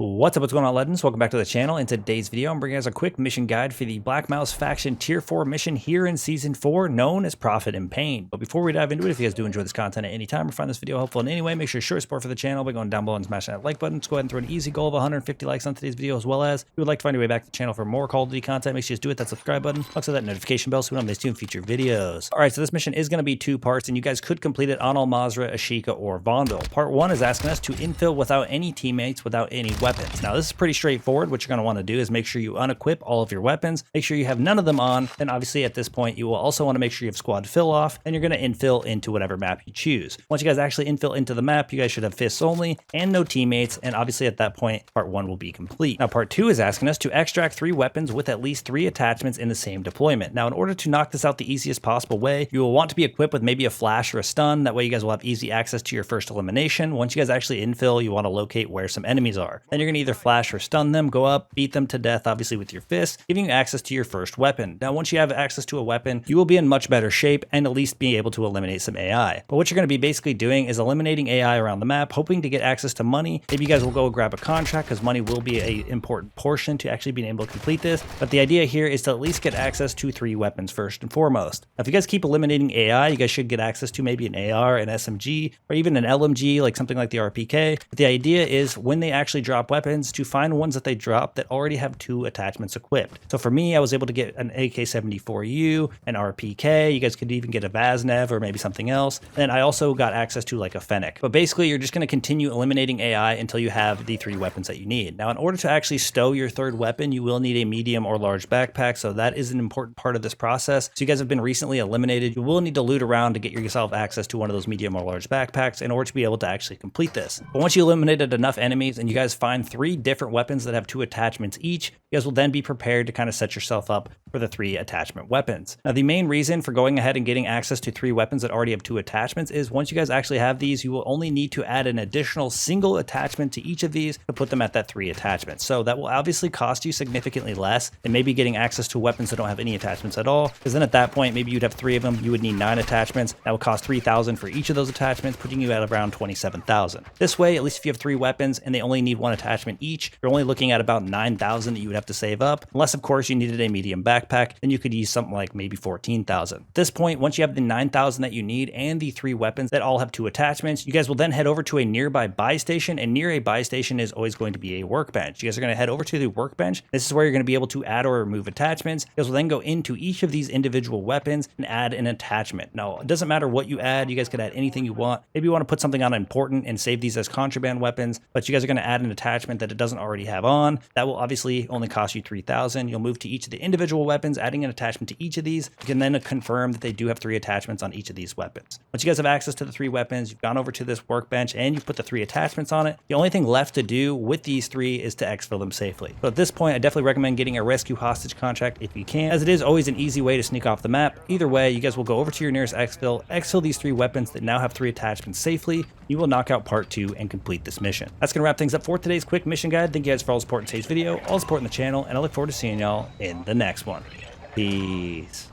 What's up, what's going on, legends? Welcome back to the channel. In today's video, I'm bringing us a quick mission guide for the Black Mouse faction tier 4 mission here in season 4, known as Profit and Pain. But before we dive into it, if you guys do enjoy this content at any time or find this video helpful in any way, make sure to show your support for the channel by going down below and smashing that like button. Let's go ahead and throw an easy goal of 150 likes on today's video, as well as if you would like to find your way back to the channel for more Call of Duty content, make sure you just do it, that subscribe button, also that notification bell so we don't miss new future videos. Alright, so this mission is going to be 2 parts, and you guys could complete it on Al Mazrah, Ashika, or Vondel. Part 1 is asking us to infill without any teammates, without any weapons. Now, this is pretty straightforward. What you're going to want to do is make sure you unequip all of your weapons, make sure you have none of them on, and obviously at this point you will also want to make sure you have squad fill off, and you're going to infill into whatever map you choose. Once you guys actually infill into the map, you guys should have fists only and no teammates, and obviously at that point part 1 will be complete. Now part 2 is asking us to extract 3 weapons with at least 3 attachments in the same deployment. Now in order to knock this out the easiest possible way, you will want to be equipped with maybe a flash or a stun. That way you guys will have easy access to your first elimination. Once you guys actually infill, you want to locate where some enemies are. Then you're going to either flash or stun them, go up, beat them to death, obviously with your fist, giving you access to your first weapon. Now, once you have access to a weapon, you will be in much better shape and at least be able to eliminate some AI. But what you're going to be basically doing is eliminating AI around the map, hoping to get access to money. Maybe you guys will go grab a contract because money will be an important portion to actually being able to complete this. But the idea here is to at least get access to 3 weapons first and foremost. Now, if you guys keep eliminating AI, you guys should get access to maybe an AR, an SMG, or even an LMG, like something like the RPK. But the idea is when they actually drop weapons, to find ones that they drop that already have 2 attachments equipped. So for me, I was able to get an AK-74U, an RPK. You guys could even get a Vaznev or maybe something else. And I also got access to like a Fennec. But basically, you're just going to continue eliminating AI until you have the 3 weapons that you need. Now, in order to actually stow your 3rd weapon, you will need a medium or large backpack. So that is an important part of this process. So you guys have been recently eliminated. You will need to loot around to get yourself access to one of those medium or large backpacks in order to be able to actually complete this. But once you eliminated enough enemies and you guys find 3 different weapons that have 2 attachments each, you guys will then be prepared to kind of set yourself up for the 3 attachment weapons. Now, the main reason for going ahead and getting access to 3 weapons that already have 2 attachments is once you guys actually have these, you will only need to add an additional single attachment to each of these to put them at that 3 attachments. So that will obviously cost you significantly less than maybe getting access to weapons that don't have any attachments at all, because then at that point, maybe you'd have 3 of them, you would need 9 attachments. That would cost 3,000 for each of those attachments, putting you at around 27,000. This way, at least if you have 3 weapons and they only need 1 attachment each, you're only looking at about 9,000 that you would have to save up. Unless, of course, you needed a medium backpack, then you could use something like maybe 14,000. At this point, once you have the 9,000 that you need and the 3 weapons that all have 2 attachments, you guys will then head over to a nearby buy station, and near a buy station is always going to be a workbench. You guys are going to head over to the workbench. This is where you're going to be able to add or remove attachments. You guys will then go into each of these individual weapons and add an attachment. Now, it doesn't matter what you add. You guys could add anything you want. Maybe you want to put something on important and save these as contraband weapons, but you guys are going to add an attachment that it doesn't already have on. That will obviously only cost you 3,000. You'll move to each of the individual weapons, adding an attachment to each of these. You can then confirm that they do have 3 attachments on each of these weapons. Once you guys have access to the 3 weapons, you've gone over to this workbench and you've put the 3 attachments on it. The only thing left to do with these 3 is to exfil them safely. So at this point, I definitely recommend getting a rescue hostage contract if you can, as it is always an easy way to sneak off the map. Either way, you guys will go over to your nearest exfil these 3 weapons that now have 3 attachments safely. You will knock out part 2 and complete this mission. That's going to wrap things up for today's quick mission guide. Thank you guys for all the support in today's video, all the support in the channel, and I look forward to seeing y'all in the next one. Peace.